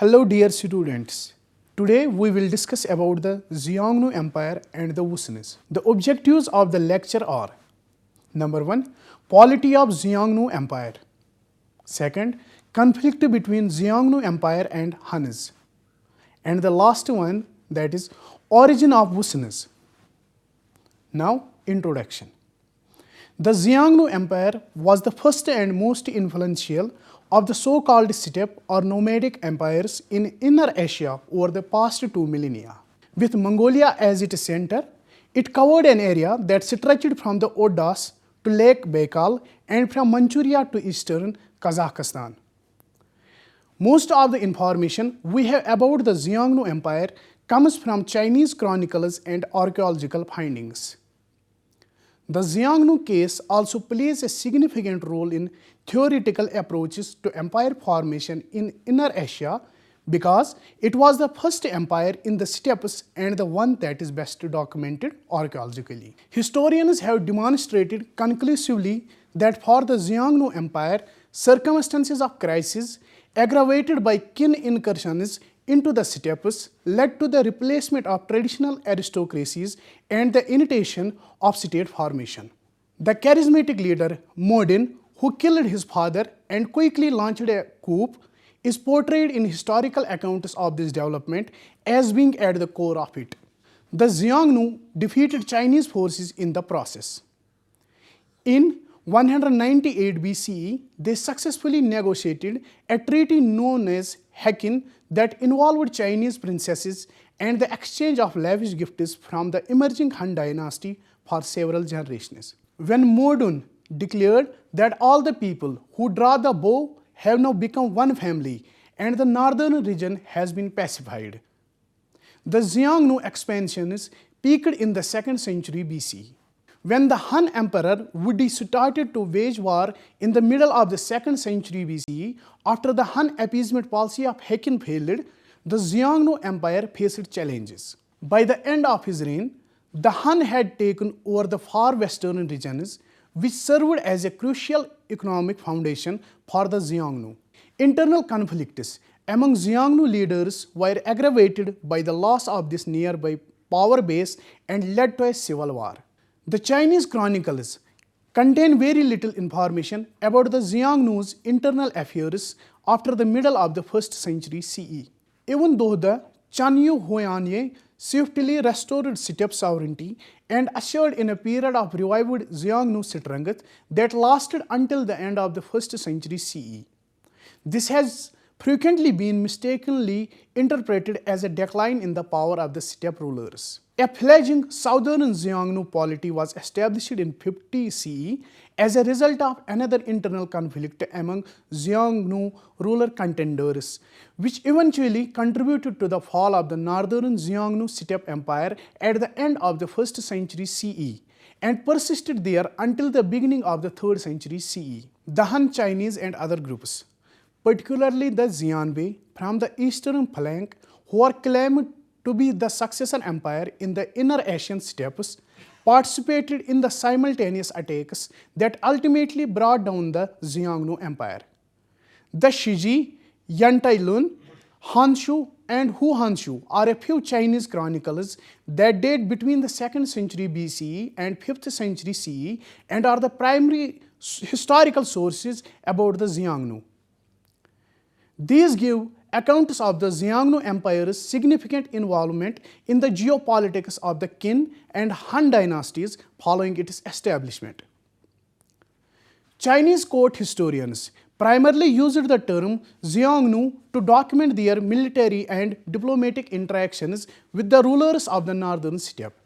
Hello dear students. Today we will discuss about the Xiongnu Empire and the Wusunis. The objectives of the lecture are: number 1, polity of Xiongnu Empire. Second, conflict between Xiongnu Empire and Huns. And the last one, that is origin of Wusunis. Now, introduction. The Xiongnu Empire was the first and most influential of the so-called steppe or nomadic empires in Inner Asia over the past 2 millennia. With Mongolia as its center, it covered an area that stretched from the Odas to Lake Baikal and from Manchuria to eastern Kazakhstan. Most of the information we have about the Xiongnu Empire comes from Chinese chronicles and archaeological findings. The Xiongnu case also plays a significant role in theoretical approaches to empire formation in Inner Asia because it was the first empire in the steppes and the one that is best documented archaeologically. Historians have demonstrated conclusively that for the Xiongnu Empire, circumstances of crisis aggravated by Qin incursions into the steppes led to the replacement of traditional aristocracies and the initiation of state formation. The charismatic leader Modin, who killed his father and quickly launched a coup, is portrayed in historical accounts of this development as being at the core of it. The Xiongnu defeated Chinese forces in the process. In 198 BCE, they successfully negotiated a treaty known as Hekin that involved Chinese princesses and the exchange of lavish gifts from the emerging Han dynasty for several generations. When Modun declared that all the people who draw the bow have now become one family and the northern region has been pacified, the Xiongnu expansions peaked in the 2nd century BC. When the Han Emperor Wudi started to wage war in the middle of the 2nd century BCE, after the Han appeasement policy of Hekin failed, the Xiongnu Empire faced challenges. By the end of his reign, the Han had taken over the far western regions, which served as a crucial economic foundation for the Xiongnu. Internal conflicts among Xiongnu leaders were aggravated by the loss of this nearby power base and led to a civil war. The Chinese chronicles contain very little information about the Xiongnu's internal affairs after the middle of the 1st century CE. Even though the Chanyu Huanye swiftly restored steppe sovereignty and ushered in a period of revived Xiongnu strength that lasted until the end of the 1st century CE. This has frequently been mistakenly interpreted as a decline in the power of the steppe rulers. A fledgling southern Xiongnu polity was established in 50 CE as a result of another internal conflict among Xiongnu ruler contenders, which eventually contributed to the fall of the northern Xiongnu steppe empire at the end of the 1st century CE and persisted there until the beginning of the 3rd century CE. The Han Chinese and other groups, particularly the Xianbei from the eastern flank, who are claimed to be the successor empire in the Inner Asian steppes, participated in the simultaneous attacks that ultimately brought down the Xiongnu Empire. The Shiji, Yantailun, Hanshu and Hu Hanshu are a few Chinese chronicles that date between the 2nd century BCE and 5th century CE and are the primary historical sources about the Xiongnu. These give accounts of the Xiongnu Empire's significant involvement in the geopolitics of the Qin and Han dynasties following its establishment. Chinese court historians primarily used the term Xiongnu to document their military and diplomatic interactions with the rulers of the northern steppe.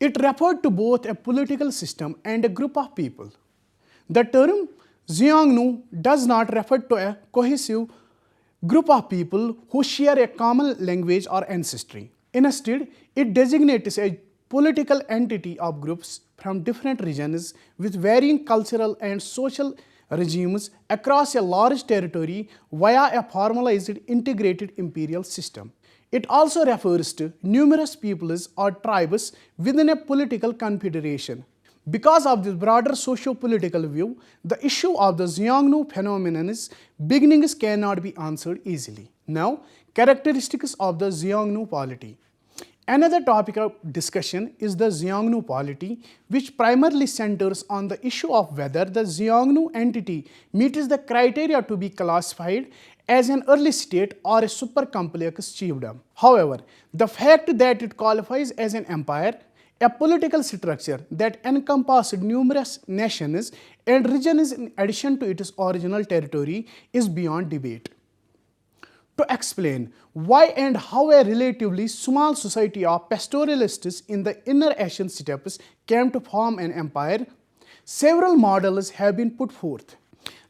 It referred to both a political system and a group of people. The term Xiongnu does not refer to a cohesive group of people who share a common language or ancestry. Instead, it designates a political entity of groups from different regions with varying cultural and social regimes across a large territory via a formalized integrated imperial system. It also refers to numerous peoples or tribes within a political confederation, Because of this broader socio-political view, the issue of the Xiongnu phenomenon's beginnings cannot be answered easily. Now, characteristics of the Xiongnu polity. Another topic of discussion is the Xiongnu polity, which primarily centers on the issue of whether the Xiongnu entity meets the criteria to be classified as an early state or a super complex chiefdom. However, the fact that it qualifies as an empire, a political structure that encompasses numerous nations and regions in addition to its original territory, is beyond debate. To explain why and how a relatively small society of pastoralists in the inner Asian steppes came to form an empire, several models have been put forth.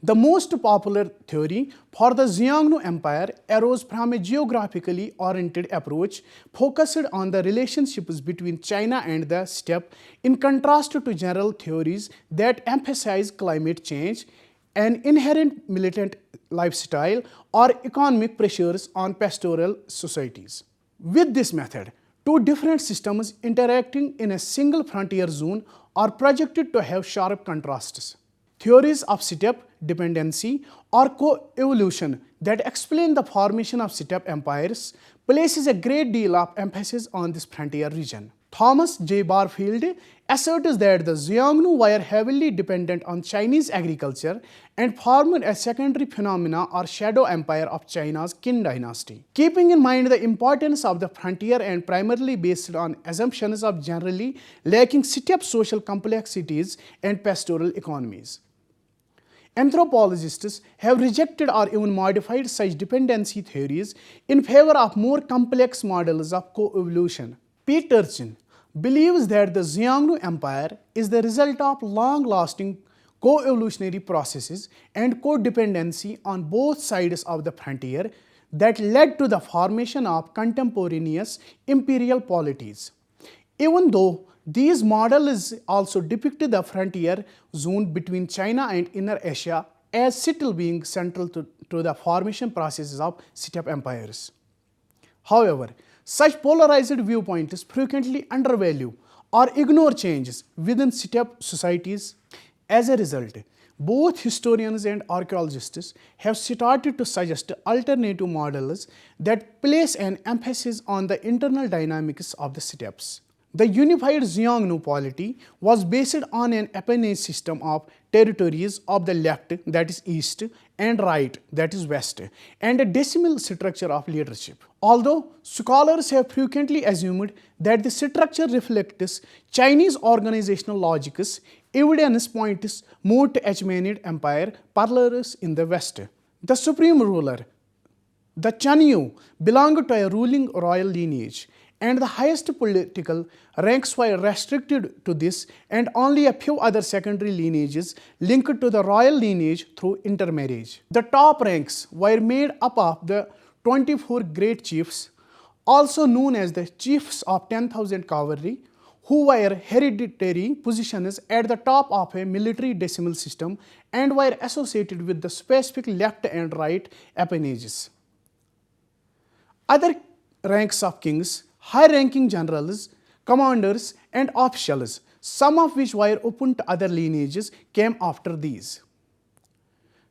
The most popular theory for the Xiongnu Empire arose from a geographically oriented approach focused on the relationships between China and the steppe, in contrast to general theories that emphasize climate change, an inherent militant lifestyle, or economic pressures on pastoral societies. With this method, two different systems interacting in a single frontier zone are projected to have sharp contrasts. Theories of steppe dependency or co-evolution that explain the formation of steppe empires places a great deal of emphasis on this frontier region. Thomas J. Barfield asserts that the Xiongnu were heavily dependent on Chinese agriculture and formed a secondary phenomena or shadow empire of China's Qin dynasty. Keeping in mind the importance of the frontier and primarily based on assumptions of generally lacking steppe social complexities and pastoral economies. Anthropologists have rejected or even modified such dependency theories in favor of more complex models of co-evolution. P. Turchin believes that the Xiongnu Empire is the result of long-lasting co-evolutionary processes and codependency on both sides of the frontier that led to the formation of contemporaneous imperial polities. Even though these models also depict the frontier zone between China and Inner Asia as still being central to the formation processes of steppe empires. However, such polarized viewpoints frequently undervalue or ignore changes within steppe societies. As a result, both historians and archaeologists have started to suggest alternative models that place an emphasis on the internal dynamics of the steppes. The unified Xiongnu polity was based on an appanage system of territories of the left, that is east, and right, that is west, and a decimal structure of leadership. Although scholars have frequently assumed that the structure reflects Chinese organizational logics, evidence points more to Achaemenid Empire parallels in the west. The supreme ruler, the Xiongnu, belonged to a ruling royal lineage, and the highest political ranks were restricted to this and only a few other secondary lineages linked to the royal lineage through intermarriage. The top ranks were made up of the 24 great chiefs, also known as the chiefs of 10,000 cavalry, who were hereditary positions at the top of a military decimal system and were associated with the specific left and right appanages. Other ranks of kings, high-ranking generals, commanders, and officials, some of which were open to other lineages, came after these.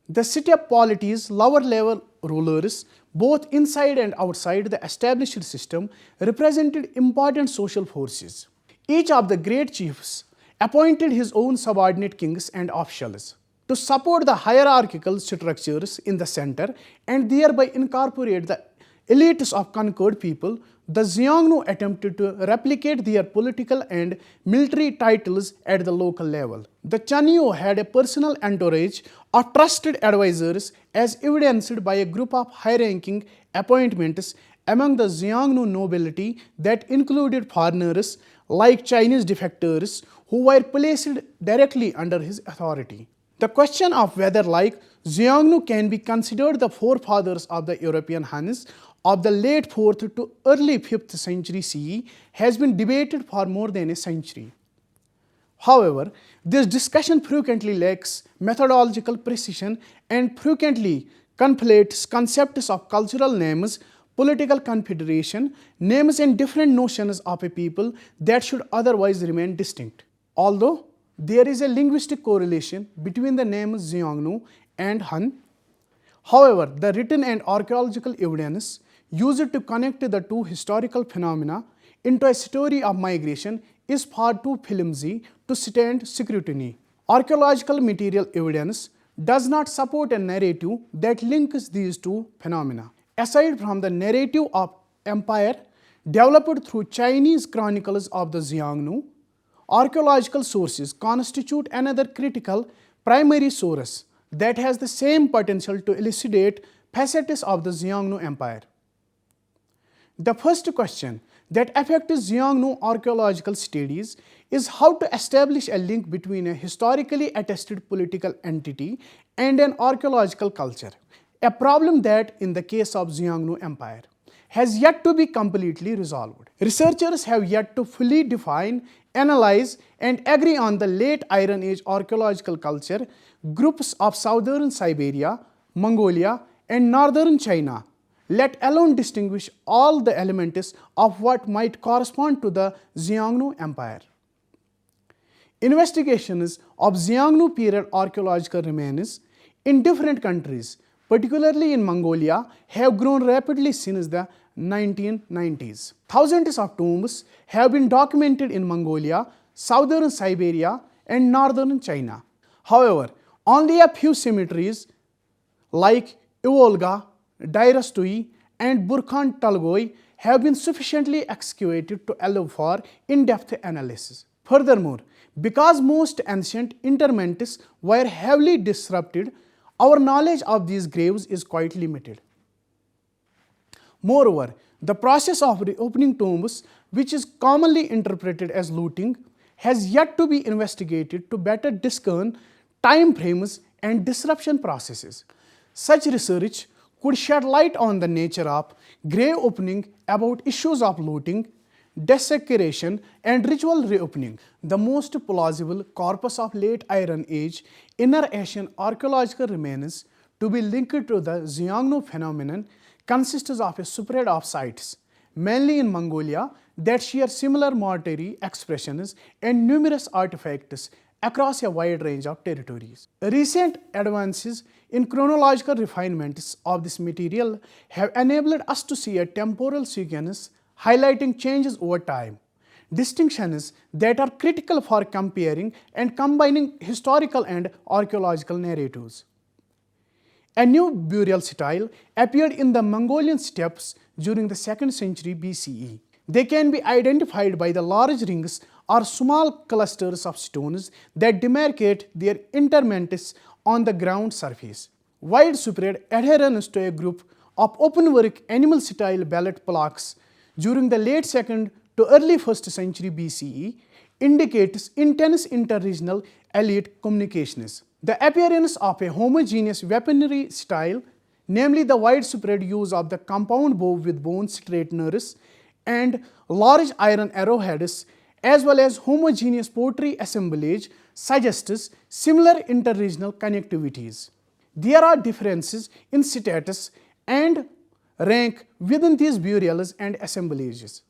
The steppe polity's lower-level rulers, both inside and outside the established system, represented important social forces. Each of the great chiefs appointed his own subordinate kings and officials to support the hierarchical structures in the center and thereby incorporate the elites of conquered people. The Xiongnu attempted to replicate their political and military titles at the local level. The Xiongnu had a personal entourage of trusted advisors as evidenced by a group of high-ranking appointments among the Xiongnu nobility that included foreigners like Chinese defectors who were placed directly under his authority. The question of whether like Xiongnu can be considered the forefathers of the European Huns of the late 4th to early 5th century CE has been debated for more than a century. However, this discussion frequently lacks methodological precision and frequently conflates concepts of cultural names, political confederation, names, and different notions of a people that should otherwise remain distinct. Although there is a linguistic correlation between the names Xiongnu and Han. However, the written and archaeological evidence used to connect the two historical phenomena into a story of migration is far too flimsy to stand scrutiny. Archaeological material evidence does not support a narrative that links these two phenomena. Aside from the narrative of empire developed through Chinese chronicles of the Xiongnu, archaeological sources constitute another critical primary source that has the same potential to elucidate facets of the Xiongnu Empire. The first question that affects Xiongnu archaeological studies is how to establish a link between a historically attested political entity and an archaeological culture, a problem that, in the case of Xiongnu Empire, has yet to be completely resolved. Researchers have yet to fully define, analyze, and agree on the late Iron Age archaeological culture groups of southern Siberia, Mongolia, and northern China, let alone distinguish all the elements of what might correspond to the Xiongnu Empire. Investigations of Xiongnu period archaeological remains in different countries, particularly in Mongolia, have grown rapidly since the 1990s. Thousands of tombs have been documented in Mongolia, southern Siberia, and northern China. However, only a few cemeteries like Ivolga, Dairastui, and Burkhan Talgoi have been sufficiently excavated to allow for in-depth analysis. Furthermore, because most ancient interments were heavily disrupted, our knowledge of these graves is quite limited. Moreover, the process of reopening tombs, which is commonly interpreted as looting, has yet to be investigated to better discern time frames and disruption processes. Such research could shed light on the nature of grave opening, about issues of looting, desecration, and ritual reopening. The most plausible corpus of late Iron Age Inner Asian archaeological remains to be linked to the Xiongnu phenomenon consists of a spread of sites, mainly in Mongolia, that share similar mortuary expressions and numerous artifacts across a wide range of territories. Recent advances in chronological refinements of this material have enabled us to see a temporal sequence highlighting changes over time, distinctions that are critical for comparing and combining historical and archaeological narratives. A new burial style appeared in the Mongolian steppes during the 2nd century BCE. They can be identified by the large rings or small clusters of stones that demarcate their interments on the ground surface. Widespread adherence to a group of open-work animal-style ballot plaques during the late 2nd to early 1st century BCE indicates intense inter-regional elite communications. The appearance of a homogeneous weaponry style, namely the widespread use of the compound bow with bone straighteners and large iron arrowheads, as well as homogeneous pottery assemblage, suggests similar inter-regional connectivities. There are differences in status and rank within these burials and assemblages.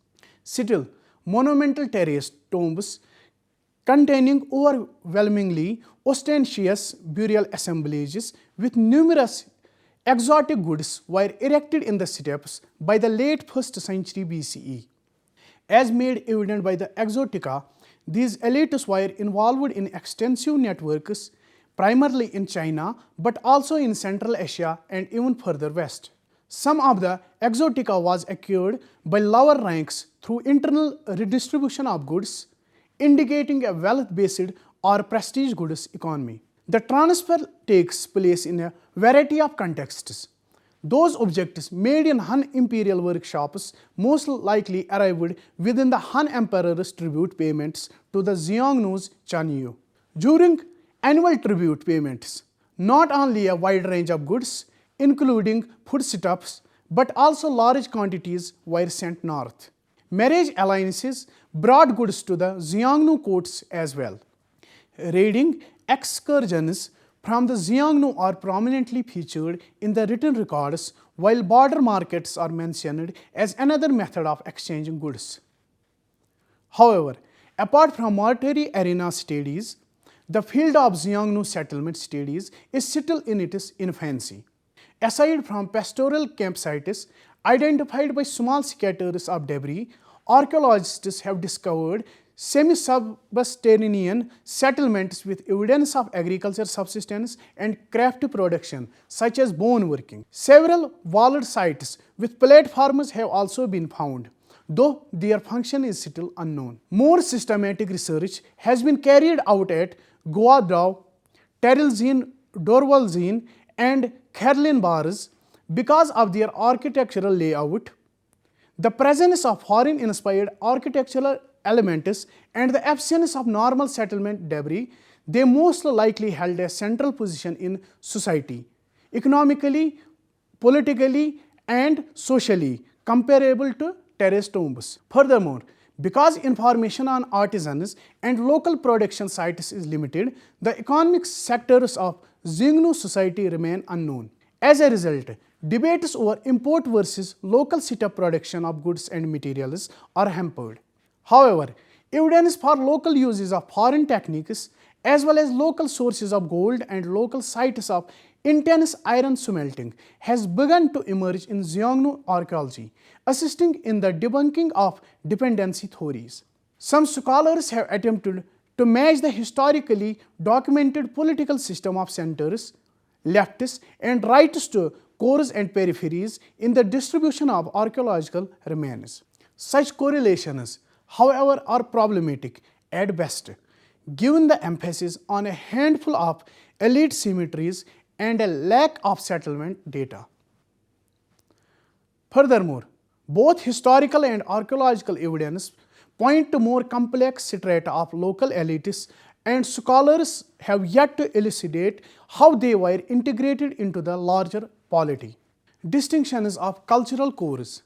Still, monumental terraced tombs containing overwhelmingly ostentatious burial assemblages with numerous exotic goods were erected in the steppes by the late 1st century BCE. As made evident by the Exotica, these elites were involved in extensive networks, primarily in China, but also in Central Asia and even further west. Some of the Exotica was acquired by lower ranks through internal redistribution of goods, indicating a wealth-based or prestige goods economy. The transfer takes place in a variety of contexts. Those objects made in Han imperial workshops most likely arrived within the Han emperor's tribute payments to the Xiongnu's Chanyu. During annual tribute payments, not only a wide range of goods, including foodstuffs, but also large quantities were sent north. Marriage alliances brought goods to the Xiongnu courts as well. Raiding excursions from the Xiongnu are prominently featured in the written records, while border markets are mentioned as another method of exchanging goods. However, apart from mortuary arena studies, The field of Xiongnu settlement studies is still in its infancy. Aside from pastoral campsites identified by small scatters of debris, archaeologists have discovered semi-subterranean settlements with evidence of agriculture subsistence and craft production, such as bone working. Several walled sites with platforms have also been found, though their function is still unknown. More systematic research has been carried out at Guadao, Terilzin, Dorvalzin, and Kherlin bars because of their architectural layout, the presence of foreign-inspired architectural elements, and the absence of normal settlement debris. They most likely held a central position in society, economically, politically, and socially, comparable to terrace tombs. Furthermore, because information on artisans and local production sites is limited, the economic sectors of Xiongnu society remain unknown. As a result, debates over import versus local setup production of goods and materials are hampered. However, evidence for local uses of foreign techniques as well as local sources of gold and local sites of intense iron smelting has begun to emerge in Xiongnu archaeology, assisting in the debunking of dependency theories. Some scholars have attempted to match the historically documented political system of centers, lefts, and rights to cores and peripheries in the distribution of archaeological remains. Such correlations, however, are problematic at best, given the emphasis on a handful of elite cemeteries and a lack of settlement data. Furthermore, both historical and archaeological evidence point to more complex strata of local elites, and scholars have yet to elucidate how they were integrated into the larger polity. Distinctions of cultural cores,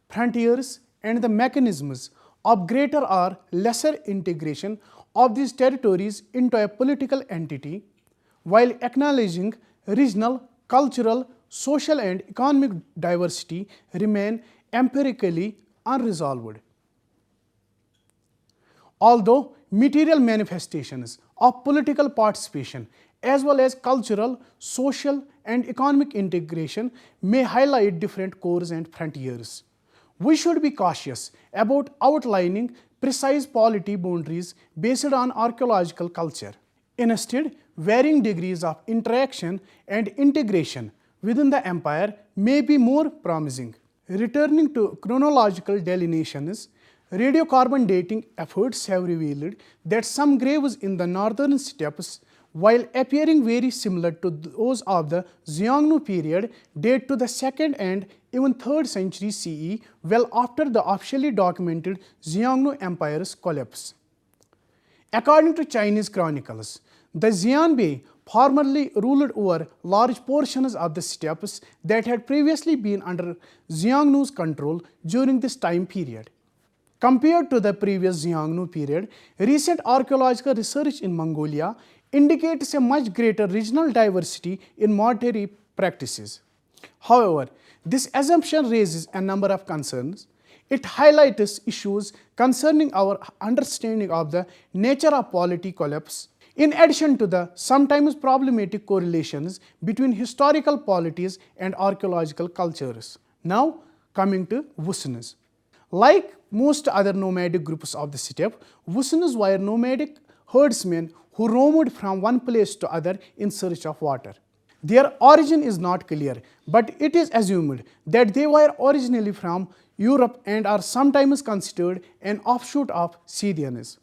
frontiers, and the mechanisms of greater or lesser integration of these territories into a political entity, while acknowledging regional, cultural, social, and economic diversity, remain empirically unresolved. Although material manifestations of political participation as well as cultural, social, and economic integration may highlight different cores and frontiers, we should be cautious about outlining precise polity boundaries based on archaeological culture. Instead, varying degrees of interaction and integration within the empire may be more promising. Returning to chronological delineations, radiocarbon dating efforts have revealed that some graves in the northern steppes, while appearing very similar to those of the Xiongnu period, date to the 2nd and even 3rd century CE, well after the officially documented Xiongnu Empire's collapse. According to Chinese chronicles, the Xianbei formerly ruled over large portions of the steppes that had previously been under Xiongnu's control during this time period. Compared to the previous Xiongnu period, recent archaeological research in Mongolia indicates a much greater regional diversity in mortuary practices. However, this assumption raises a number of concerns. It highlights issues concerning our understanding of the nature of polity collapse, in addition to the sometimes problematic correlations between historical polities and archaeological cultures. Now, coming to Wusuns. Like most other nomadic groups of the steppe, Wusuns were nomadic herdsmen who roamed from one place to other in search of water. Their origin is not clear, but it is assumed that they were originally from Europe and are sometimes considered an offshoot of Scythians.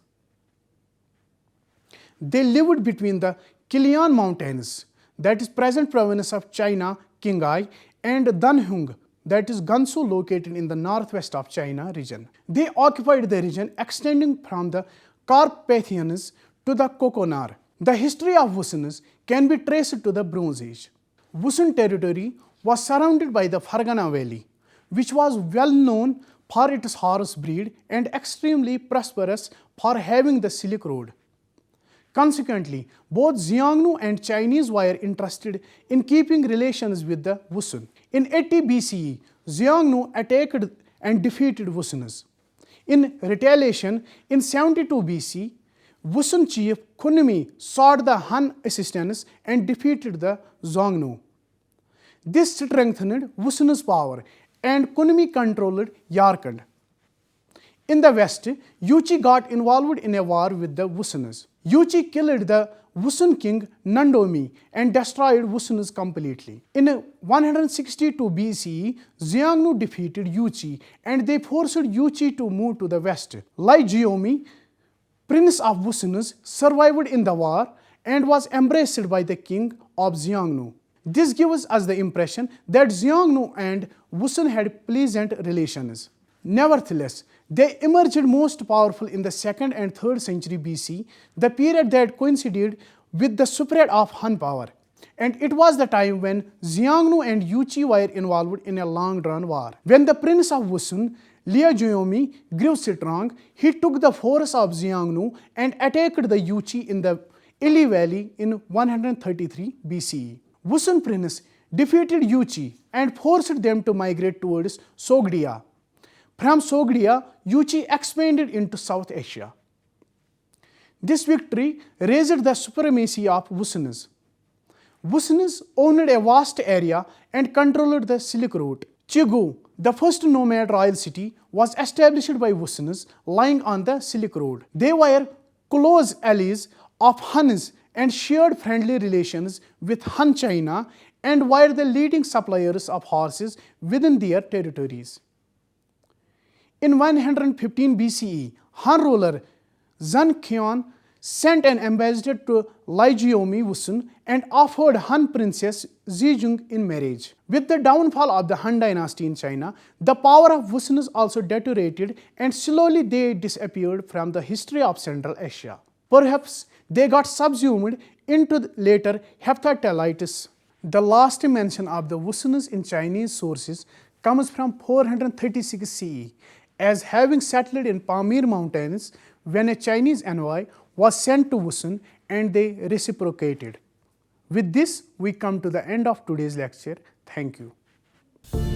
They lived between the Kilian Mountains, that is present province of China, Qinghai, and Danhung, that is Gansu, located in the northwest of China region. They occupied the region extending from the Carpathians to the Kokonar. The history of Wusuns can be traced to the Bronze Age. Wusun territory was surrounded by the Fargana Valley, which was well known for its horse breed and extremely prosperous for having the Silk Road. Consequently, both Xiongnu and Chinese were interested in keeping relations with the Wusun. In 80 BCE, Xiongnu attacked and defeated Wusuns. In retaliation, in 72 BC, Wusun chief Kunmi sought the Han assistance and defeated the Xiongnu. This strengthened Wusun's power and Kunmi controlled Yarkand. In the west, Yuchi got involved in a war with the Wusuns. Yuchi killed the Wusun king Nandomi and destroyed Wusuns completely. In 162 BCE, Xiongnu defeated Yuchi and they forced Yuchi to move to the west. Lai Jiomi, prince of Wusuns, survived in the war and was embraced by the king of Xiongnu. This gives us the impression that Xiongnu and Wusun had pleasant relations. Nevertheless, they emerged most powerful in the 2nd and 3rd century BC, the period that coincided with the spread of Han power. And it was the time when Xiongnu and Yuchi were involved in a long-drawn war. When the prince of Wusun, Lai Jiomi, grew strong, he took the force of Xiongnu and attacked the Yuchi in the Ili Valley in 133 BCE. Wusun prince defeated Yuchi and forced them to migrate towards Sogdia. From Sogdia, Yuchi expanded into South Asia. This victory raised the supremacy of Wusuns. Wusuns owned a vast area and controlled the Silk Route. Chigu, the first nomad royal city, was established by Wusuns lying on the Silk Road. They were close allies of Huns and shared friendly relations with Han China and were the leading suppliers of horses within their territories. In 115 BCE, Han ruler Zhang Qian sent an ambassador to Lai Jiomi Wusun and offered Han princess Zizhong in marriage. With the downfall of the Han dynasty in China, the power of Wusuns also deteriorated and slowly they disappeared from the history of Central Asia. Perhaps they got subsumed into later Heptatalites. The last mention of the Wusuns in Chinese sources comes from 436 CE as having settled in Pamir Mountains when a Chinese envoy was sent to Wusun and they reciprocated. With this, we come to the end of today's lecture. Thank you.